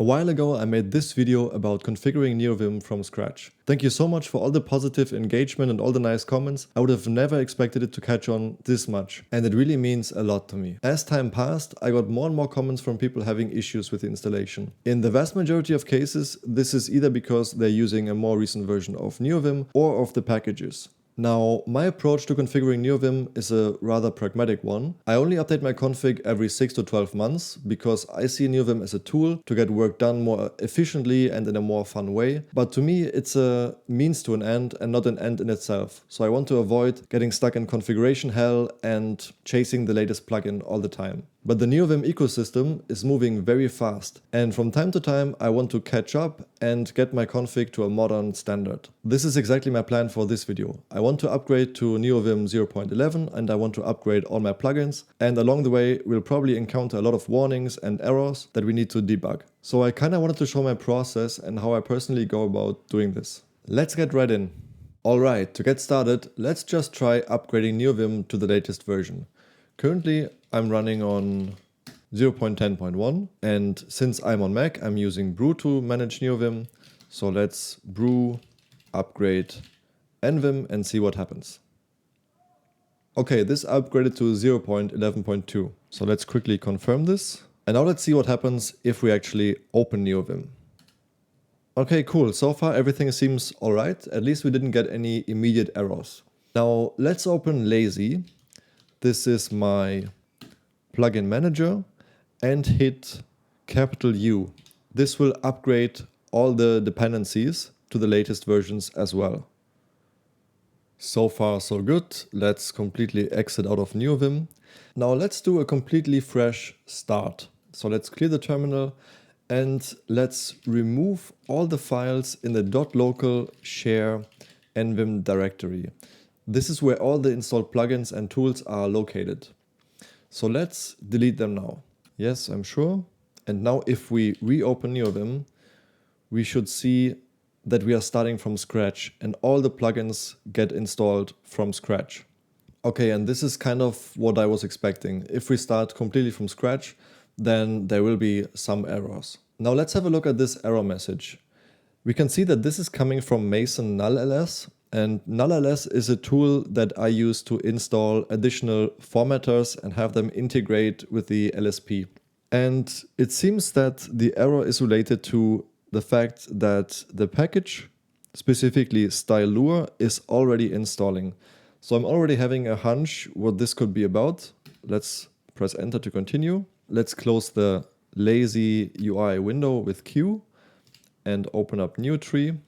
A while ago I made this video about configuring Neovim from scratch. Thank you so much for all the positive engagement and all the nice comments. I would have never expected it to catch on this much, and it really means a lot to me. As time passed, I got more and more comments from people having issues with the installation. In the vast majority of cases, this is either because they're using a more recent version of Neovim or of the packages. Now, my approach to configuring Neovim is a rather pragmatic one. I only update my config every 6 to 12 months because I see Neovim as a tool to get work done more efficiently and in a more fun way. But to me, it's a means to an end and not an end in itself. So I want to avoid getting stuck in configuration hell and chasing the latest plugin all the time. But the Neovim ecosystem is moving very fast, and from time to time I want to catch up and get my config to a modern standard. This is exactly my plan for this video. I want to upgrade to Neovim 0.11 and I want to upgrade all my plugins, and along the way we'll probably encounter a lot of warnings and errors that we need to debug. So I kinda wanted to show my process and how I personally go about doing this. Let's get right in. Alright, to get started, let's just try upgrading Neovim to the latest version. Currently, I'm running on 0.10.1, and since I'm on Mac, I'm using brew to manage Neovim. So let's brew upgrade nvim and see what happens. Okay, this upgraded to 0.11.2. So let's quickly confirm this. And now let's see what happens if we actually open Neovim. Okay, cool. So far everything seems alright. At least we didn't get any immediate errors. Now let's open Lazy. This is my plugin manager, and hit capital U. This will upgrade all the dependencies to the latest versions as well. So far so good. Let's completely exit out of Neovim. Now let's do a completely fresh start. So let's clear the terminal and let's remove all the files in the .local share nvim directory. This is where all the installed plugins and tools are located. So let's delete them now. Yes, I'm sure. And now if we reopen Neovim, we should see that we are starting from scratch and all the plugins get installed from scratch. Okay, and this is kind of what I was expecting. If we start completely from scratch, then there will be some errors. Now let's have a look at this error message. We can see that this is coming from Mason null.ls. And null.ls is a tool that I use to install additional formatters and have them integrate with the LSP. And it seems that the error is related to the fact that the package, specifically style.lua, is already installing. So I'm already having a hunch what this could be about. Let's press enter to continue. Let's close the lazy UI window with Q and open up new tree.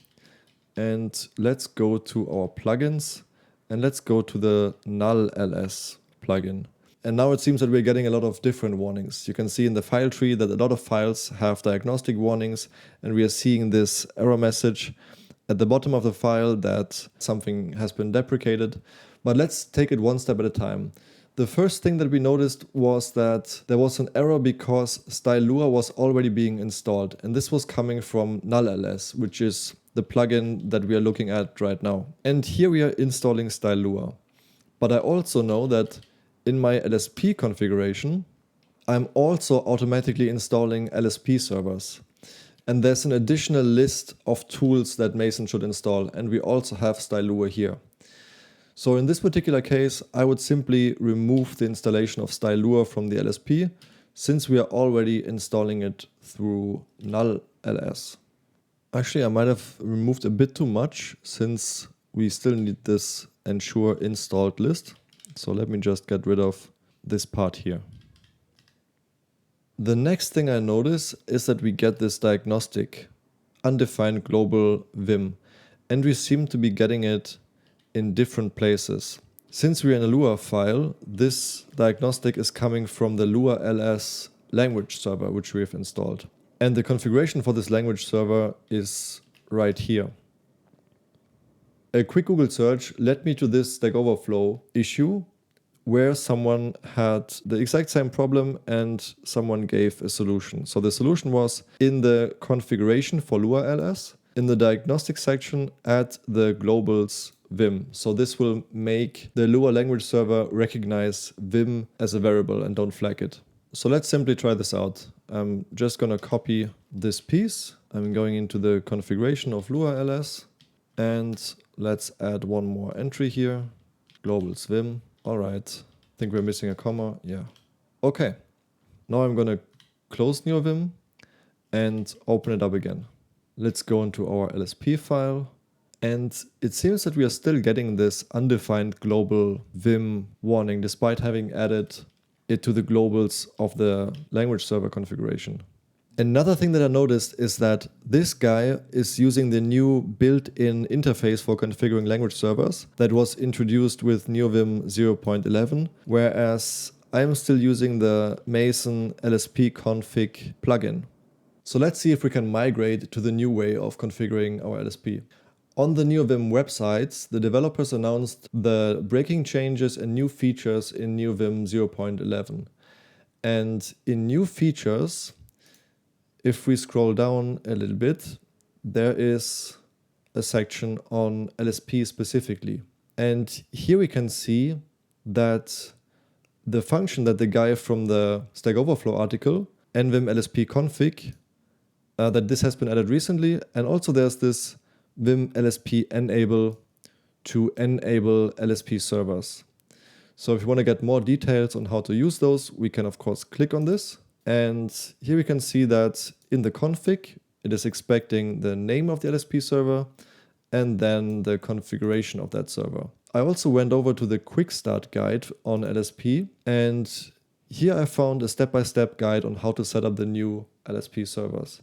And let's go to our plugins and let's go to the null.ls plugin. And now it seems that we're getting a lot of different warnings. You can see in the file tree that a lot of files have diagnostic warnings, and we are seeing this error message at the bottom of the file that something has been deprecated. But let's take it one step at a time. The first thing that we noticed was that there was an error because style.lua was already being installed, and this was coming from null.ls, which is the plugin that we are looking at right now. And here we are installing style.lua. But I also know that in my LSP configuration, I'm also automatically installing LSP servers. And there's an additional list of tools that Mason should install, and we also have style.lua here. So in this particular case, I would simply remove the installation of style.lua from the LSP, since we are already installing it through null.ls. Actually, I might have removed a bit too much, since we still need this ensure installed list. So let me just get rid of this part here. The next thing I notice is that we get this diagnostic undefined global vim, and we seem to be getting it in different places. Since we're in a Lua file, this diagnostic is coming from the Lua ls language server, which we have installed. And the configuration for this language server is right here. A quick Google search led me to this Stack Overflow issue where someone had the exact same problem and someone gave a solution. So the solution was in the configuration for Lua ls, in the diagnostic section, add the globals vim. So this will make the Lua language server recognize vim as a variable and don't flag it. So let's simply try this out. I'm just going to copy this piece. I'm going into the configuration of Lua LS, and let's add one more entry here, globals vim. All right, I think we're missing a comma. Yeah. Okay. Now I'm going to close Neovim and open it up again. Let's go into our LSP file. And it seems that we are still getting this undefined global vim warning despite having added it to the globals of the language server configuration. Another thing that I noticed is that this guy is using the new built-in interface for configuring language servers that was introduced with Neovim 0.11, whereas I'm still using the vim.lsp.Config plugin. So let's see if we can migrate to the new way of configuring our LSP. On the Neovim website, the developers announced the breaking changes and new features in Neovim 0.11. And in new features, if we scroll down a little bit, there is a section on LSP specifically. And here we can see that the function that the guy from the Stack Overflow article, vim.lsp.Config, that this has been added recently. And also there's this vim.lsp enable to enable LSP servers. So if you want to get more details on how to use those, we can of course click on this. And here we can see that in the config, it is expecting the name of the LSP server and then the configuration of that server. I also went over to the quick start guide on LSP, and here I found a step-by-step guide on how to set up the new LSP servers.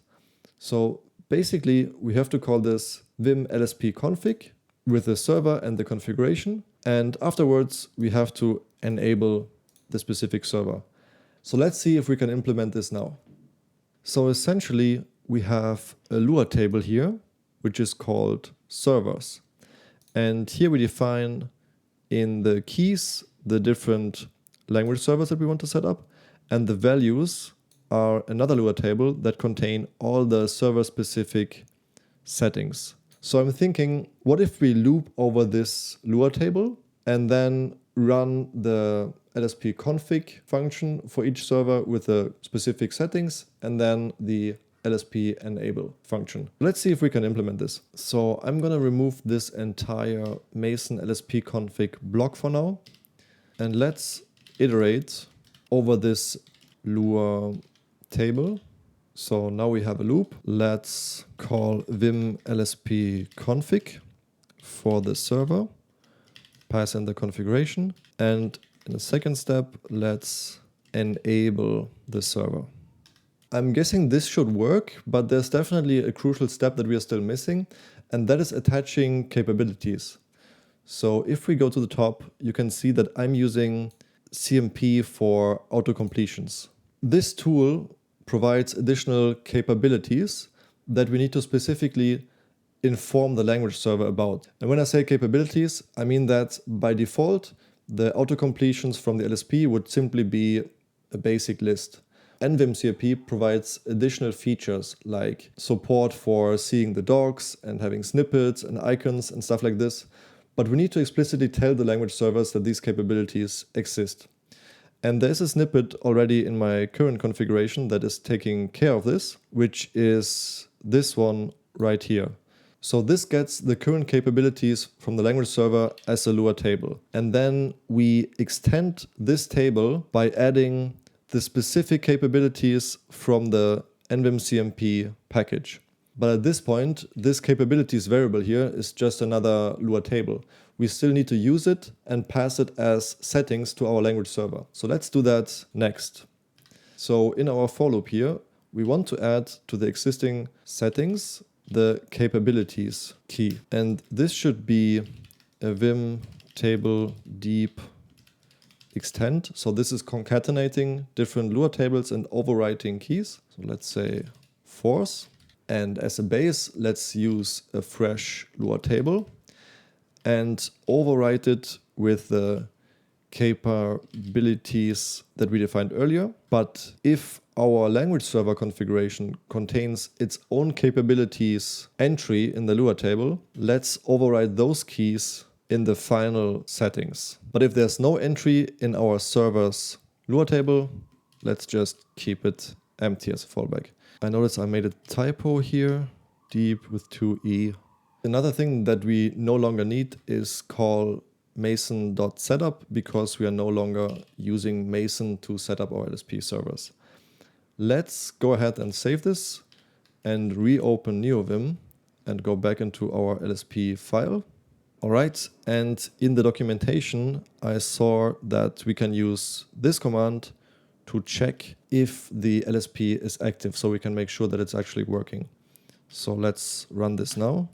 So basically, we have to call this vim.lsp.config with the server and the configuration. And afterwards, we have to enable the specific server. So let's see if we can implement this now. So essentially, we have a Lua table here, which is called servers. And here we define in the keys the different language servers that we want to set up. And the values are another Lua table that contain all the server-specific settings. So I'm thinking, what if we loop over this Lua table and then run the LSP config function for each server with the specific settings and then the LSP enable function. Let's see if we can implement this. So I'm going to remove this entire Mason LSP config block for now. And let's iterate over this Lua table. So now we have a loop. Let's call vim.lsp.config for the server, pass in the configuration, and in the second step, let's enable the server. I'm guessing this should work, but there's definitely a crucial step that we are still missing, and that is attaching capabilities. So if we go to the top, you can see that I'm using CMP for auto-completions. This tool provides additional capabilities that we need to specifically inform the language server about. And when I say capabilities, I mean that by default, the auto-completions from the LSP would simply be a basic list. NVim CMP provides additional features like support for seeing the docs and having snippets and icons and stuff like this. But we need to explicitly tell the language servers that these capabilities exist. And there's a snippet already in my current configuration that is taking care of this, which is this one right here. So this gets the current capabilities from the language server as a Lua table. And then we extend this table by adding the specific capabilities from the NVim CMP package. But at this point, this capabilities variable here is just another Lua table. We still need to use it and pass it as settings to our language server. So let's do that next. So in our for loop here, we want to add to the existing settings the capabilities key. And this should be a vim table deep extend. So this is concatenating different Lua tables and overwriting keys. So let's say force. And as a base, let's use a fresh Lua table and overwrite it with the capabilities that we defined earlier. But if our language server configuration contains its own capabilities entry in the Lua table, let's override those keys in the final settings. But if there's no entry in our server's Lua table, let's just keep it empty as a fallback. I notice I made a typo here, deep with 2e. Another thing that we no longer need is call mason.setup, because we are no longer using Mason to set up our LSP servers. Let's go ahead and save this and reopen Neovim and go back into our LSP file. All right, and in the documentation, I saw that we can use this command to check if the LSP is active, so we can make sure that it's actually working. So let's run this now.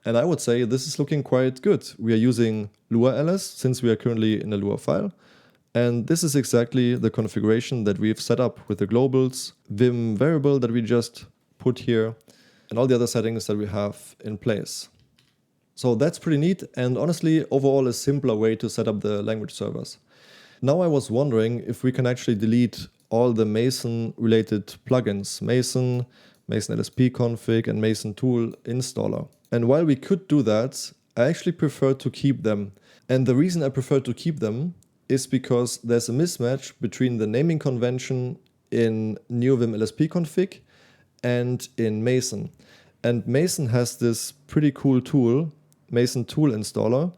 And I would say this is looking quite good. We are using Lua.ls since we are currently in a Lua file. And this is exactly the configuration that we've set up with the globals, vim variable that we just put here, and all the other settings that we have in place. So that's pretty neat, and honestly, overall a simpler way to set up the language servers. Now I was wondering if we can actually delete all the Mason related plugins, Mason, LSP.Config, and Mason tool installer. And while we could do that, I actually prefer to keep them. And the reason I prefer to keep them is because there's a mismatch between the naming convention in Neovim LSP.Config and in Mason. And Mason has this pretty cool tool, Mason tool installer,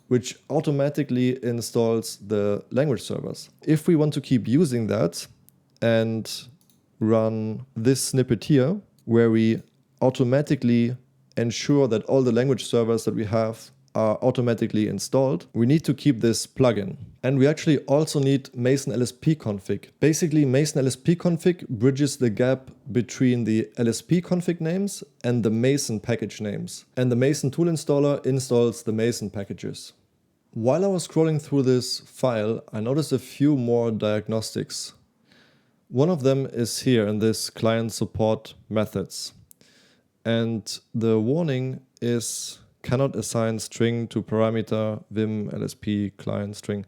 which automatically installs the language servers. If we want to keep using that and run this snippet here, where we automatically ensure that all the language servers that we have are automatically installed, we need to keep this plugin. And we actually also need Mason LSP.Config. Basically, Mason LSP.Config bridges the gap between the LSP config names and the Mason package names. And the Mason tool installer installs the Mason packages. While I was scrolling through this file, I noticed a few more diagnostics. One of them is here in this client support methods. And the warning is cannot assign string to parameter vim.lsp.Client string.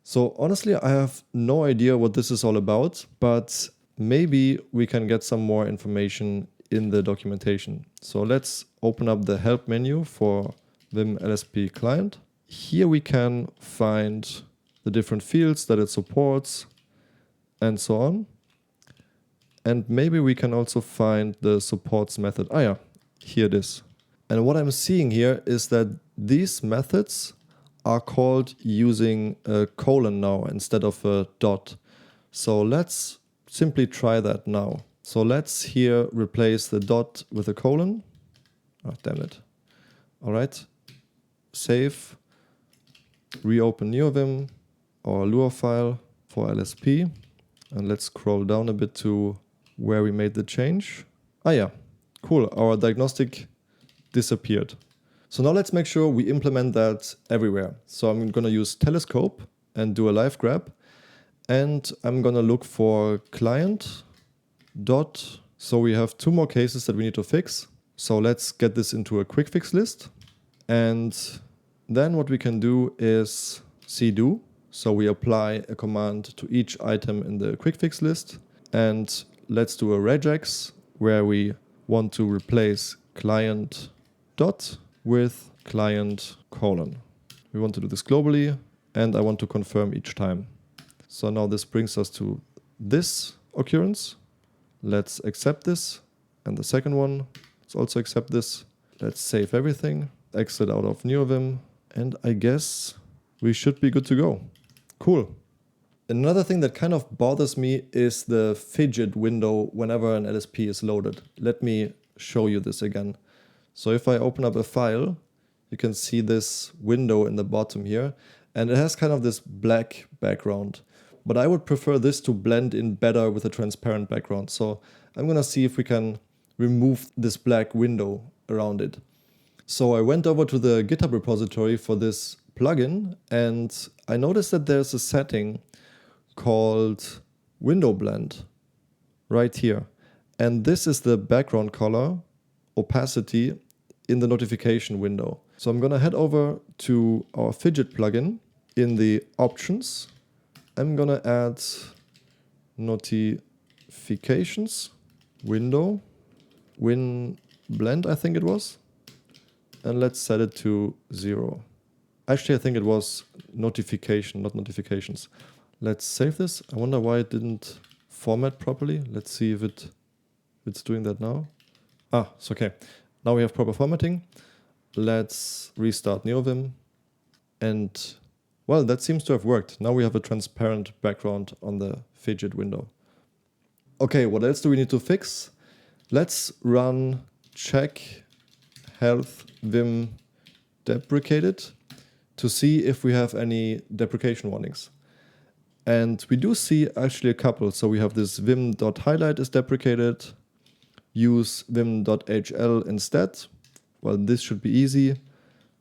So honestly, I have no idea what this is all about, but maybe we can get some more information in the documentation. So let's open up the help menu for vim.lsp.Client. Here we can find the different fields that it supports and so on. And maybe we can also find the supports method. Ah yeah, here it is. And what I'm seeing here is that these methods are called using a colon now instead of a dot. So let's simply try that now. So let's here replace the dot with a colon. Oh, damn it. All right. Save. Reopen Neovim or Lua file for LSP. And let's scroll down a bit to where we made the change. Ah yeah, cool. Our diagnostic disappeared. So now let's make sure we implement that everywhere. So I'm going to use telescope and do a live grab. And I'm going to look for client dot. So we have two more cases that we need to fix. So let's get this into a quick fix list. And then what we can do is cdo. So we apply a command to each item in the quick fix list. And let's do a regex where we want to replace client dot with client colon. We want to do this globally, and I want to confirm each time. So now this brings us to this occurrence. Let's accept this. And the second one, let's also accept this. Let's save everything, exit out of Neovim, and I guess we should be good to go. Cool. Another thing that kind of bothers me is the fidget window whenever an LSP is loaded. Let me show you this again. So if I open up a file, you can see this window in the bottom here, and it has kind of this black background. But I would prefer this to blend in better with a transparent background. So I'm gonna see if we can remove this black window around it. So I went over to the GitHub repository for this plugin, and I noticed that there's a setting called window blend right here. And this is the background color opacity in the notification window. So I'm going to head over to our fidget plugin. In the options, I'm going to add notifications window win blend, I think it was. And let's set it to 0. Actually, I think it was notification, not notifications. Let's save this. I wonder why it didn't format properly. Let's see if it's doing that now. Ah, it's okay. Now we have proper formatting. Let's restart Neovim. And well, that seems to have worked. Now we have a transparent background on the fidget window. Okay, what else do we need to fix? Let's run check health vim deprecated to see if we have any deprecation warnings. And we do see actually a couple. So we have this vim.highlight is deprecated. Use vim.hl instead. Well, this should be easy.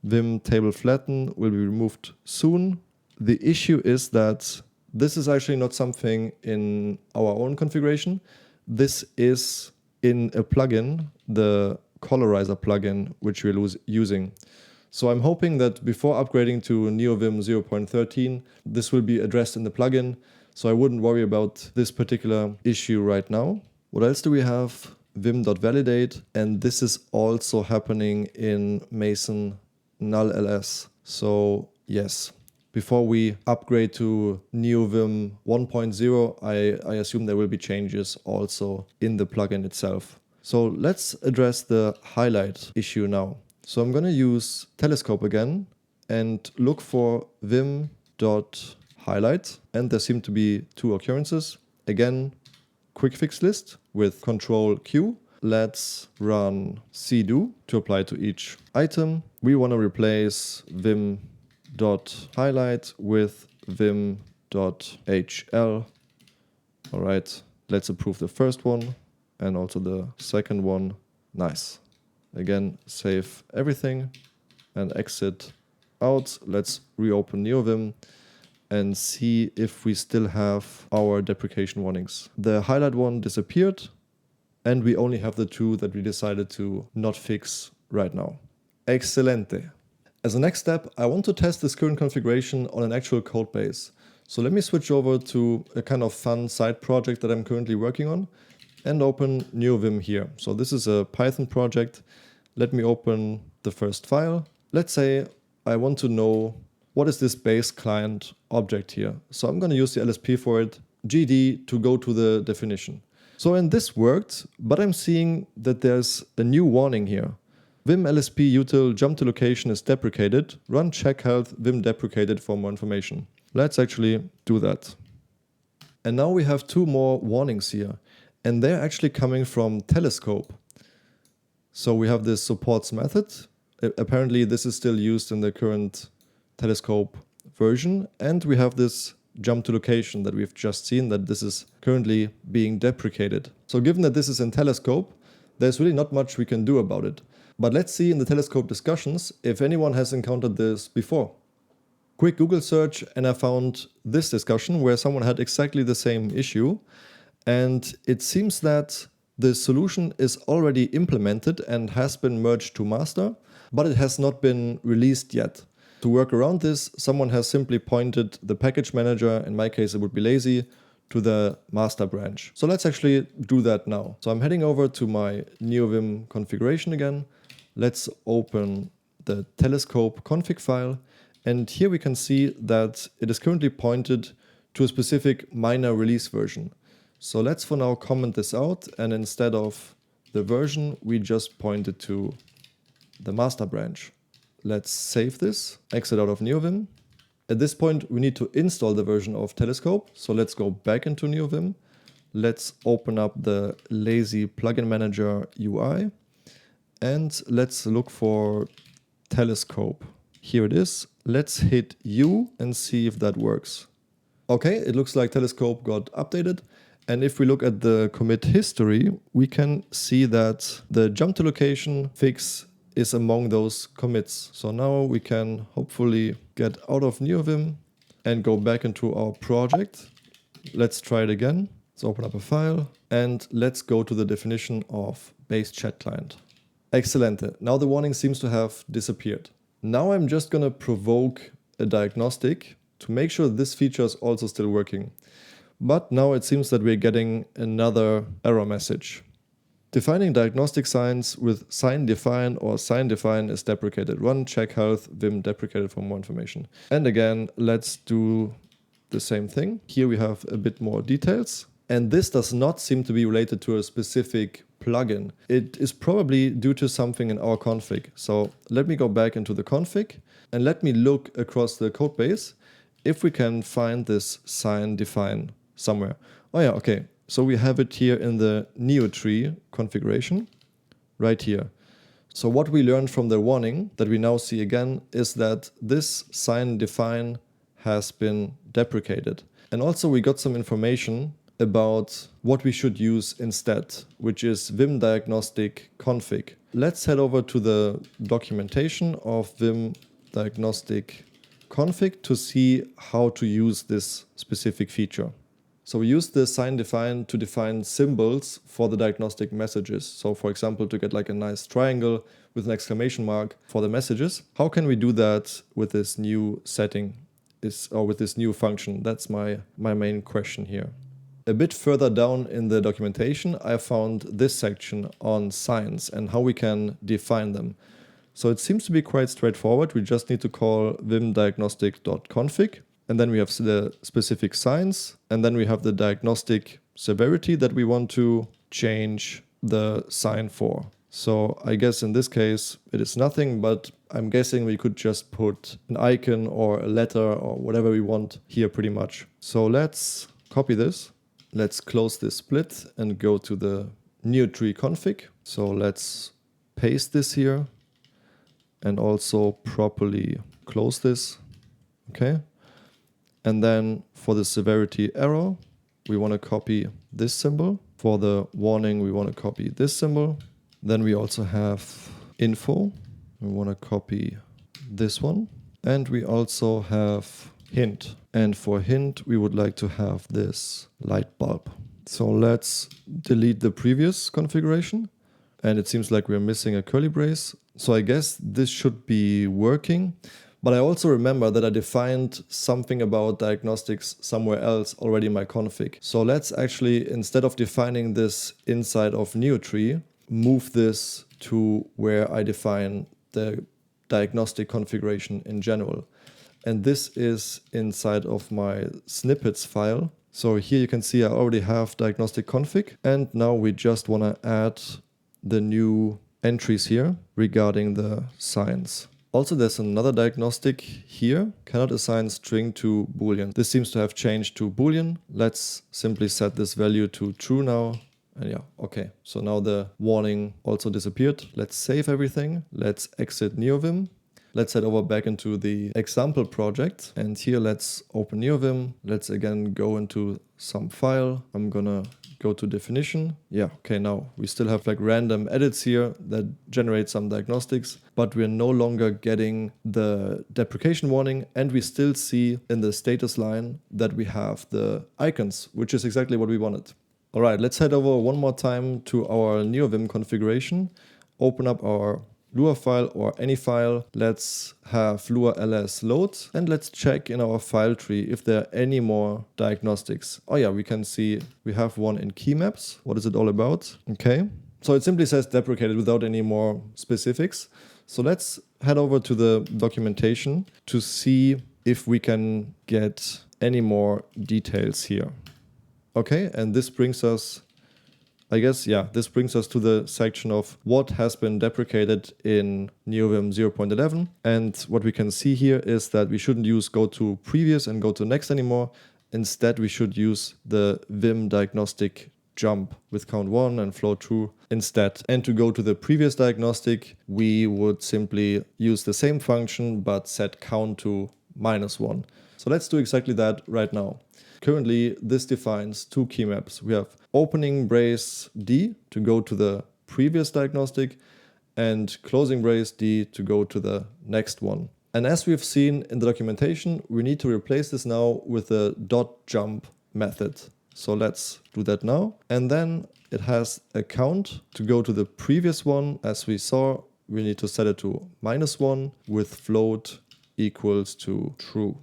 Vim table flatten will be removed soon. The issue is that this is actually not something in our own configuration. This is in a plugin, the colorizer plugin, which we're using. So I'm hoping that before upgrading to Neovim 0.13, this will be addressed in the plugin. So I wouldn't worry about this particular issue right now. What else do we have? Vim.validate. And this is also happening in Mason null ls. So yes, before we upgrade to Neovim 1.0, I assume there will be changes also in the plugin itself. So let's address the highlight issue now. So I'm going to use telescope again and look for vim.highlight. And there seem to be two occurrences. Again, quick fix list with Control Q. Let's run cdo to apply to each item. We want to replace vim.highlight with vim.hl. All right, let's approve the first one and also the second one. Nice. Again, save everything and exit out. Let's reopen Neovim and see if we still have our deprecation warnings. The highlight one disappeared, and we only have the two that we decided to not fix right now. Excelente. As a next step, I want to test this current configuration on an actual code base. So let me switch over to a kind of fun side project that I'm currently working on and open Neovim here. So this is a Python project. Let me open the first file. Let's say I want to know what is this base client object here. So I'm going to use the LSP for it, GD, to go to the definition. So and this worked, but I'm seeing that there's a new warning here. vim.lsp util jump to location is deprecated. Run check health vim deprecated for more information. Let's actually do that. And now we have two more warnings here. And they're actually coming from telescope. So we have this supports method. Apparently this is still used in the current telescope version. And we have this jump to location that we've just seen, that this is currently being deprecated. So given that this is in telescope, there's really not much we can do about it. But let's see in the telescope discussions if anyone has encountered this before. Quick Google search and I found this discussion where someone had exactly the same issue. And it seems that the solution is already implemented and has been merged to master, but it has not been released yet. To work around this, someone has simply pointed the package manager, in my case it would be lazy, to the master branch. So let's actually do that now. So I'm heading over to my Neovim configuration again. Let's open the telescope config file. And here we can see that it is currently pointed to a specific minor release version. So let's for now comment this out, and instead of the version, we just point it to the master branch. Let's save this, exit out of Neovim. At this point, we need to install the version of Telescope. So let's go back into Neovim. Let's open up the lazy plugin manager UI, and let's look for Telescope. Here it is. Let's hit U and see if that works. Okay, it looks like Telescope got updated. And if we look at the commit history, we can see that the jump to location fix is among those commits. So now we can hopefully get out of Neovim and go back into our project. Let's try it again. Let's open up a file and let's go to the definition of base chat client. Excellent. Now the warning seems to have disappeared. Now I'm just going to provoke a diagnostic to make sure this feature is also still working. But now it seems that we're getting another error message. Defining diagnostic signs with sign define or sign define is deprecated. Run check health vim deprecated for more information. And again, let's do the same thing. Here we have a bit more details. And this does not seem to be related to a specific plugin. It is probably due to something in our config. So let me go back into the config and let me look across the code base if we can find this sign define somewhere. Oh yeah, okay. So we have it here in the Neotree configuration, right here. So what we learned from the warning that we now see again is that this sign define has been deprecated. And also we got some information about what we should use instead, which is vim.diagnostic.config. Let's head over to the documentation of vim.diagnostic.config to see how to use this specific feature. So we use the sign define to define symbols for the diagnostic messages. So for example, to get like a nice triangle with an exclamation mark for the messages. How can we do that with this new setting or with this new function? That's my main question here. A bit further down in the documentation, I found this section on signs and how we can define them. So it seems to be quite straightforward. We just need to call vim.diagnostic.config. And then we have the specific signs, and then we have the diagnostic severity that we want to change the sign for. So I guess in this case it is nothing, but I'm guessing we could just put an icon or a letter or whatever we want here pretty much. So let's copy this. Let's close this split and go to the Neotree config. So let's paste this here and also properly close this. Okay. And then for the severity error, we want to copy this symbol. For the warning, we want to copy this symbol. Then we also have info. We want to copy this one. And we also have hint. And for hint, we would like to have this light bulb. So let's delete the previous configuration. And it seems like we're missing a curly brace. So I guess this should be working. But I also remember that I defined something about diagnostics somewhere else already in my config. So let's actually, instead of defining this inside of Neotree, move this to where I define the diagnostic configuration in general. And this is inside of my snippets file. So here you can see I already have diagnostic config. And now we just want to add the new entries here regarding the signs. Also, there's another diagnostic here, cannot assign string to Boolean. This seems to have changed to Boolean. Let's simply set this value to true now. And yeah, okay. So now the warning also disappeared. Let's save everything. Let's exit Neovim. Let's head over back into the example project. And here let's open Neovim. Let's again go into some file. I'm gonna go to definition. Yeah, okay, now we still have like random edits here that generate some diagnostics, but we're no longer getting the deprecation warning, and we still see in the status line that we have the icons, which is exactly what we wanted. All right, let's head over one more time to our Neovim configuration, open up our Lua file or any file. Let's have Lua ls load and let's check in our file tree if there are any more diagnostics. Oh yeah, we can see we have one in key maps. What is it all about? Okay, so it simply says deprecated without any more specifics. So let's head over to the documentation to see if we can get any more details here. Okay, and this brings us, I guess, yeah, this brings us to the section of what has been deprecated in Neovim 0.11. And what we can see here is that we shouldn't use go to previous and go to next anymore. Instead, we should use the vim diagnostic jump with count 1 and flow true instead. And to go to the previous diagnostic, we would simply use the same function but set count to -1. So let's do exactly that right now. Currently, this defines two key maps. We have opening brace D to go to the previous diagnostic and closing brace D to go to the next one. And as we've seen in the documentation, we need to replace this now with the .jump method. So let's do that now. And then it has a count to go to the previous one. As we saw, we need to set it to -1 with float equals to true.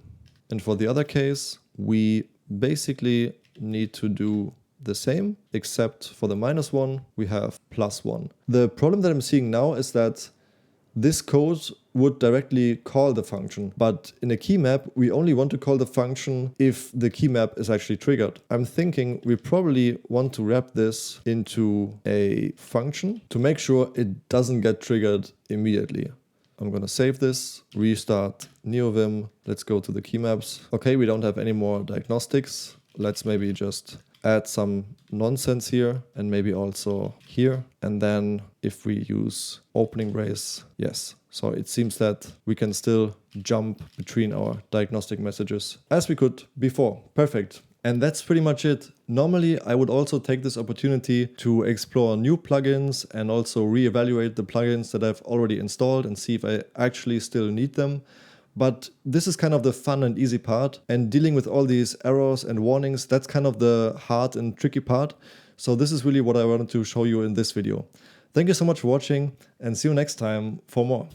And for the other case, we basically need to do the same, except for the -1, we have +1. The problem that I'm seeing now is that this code would directly call the function. But in a key map, we only want to call the function if the key map is actually triggered. I'm thinking we probably want to wrap this into a function to make sure it doesn't get triggered immediately. I'm gonna save this, restart Neovim. Let's go to the key maps. Okay, we don't have any more diagnostics. Let's maybe just add some nonsense here and maybe also here. And then if we use opening brace, yes. So it seems that we can still jump between our diagnostic messages as we could before. Perfect. And that's pretty much it. Normally, I would also take this opportunity to explore new plugins and also reevaluate the plugins that I've already installed and see if I actually still need them. But this is kind of the fun and easy part, and dealing with all these errors and warnings, that's kind of the hard and tricky part. So this is really what I wanted to show you in this video. Thank you so much for watching, and see you next time for more.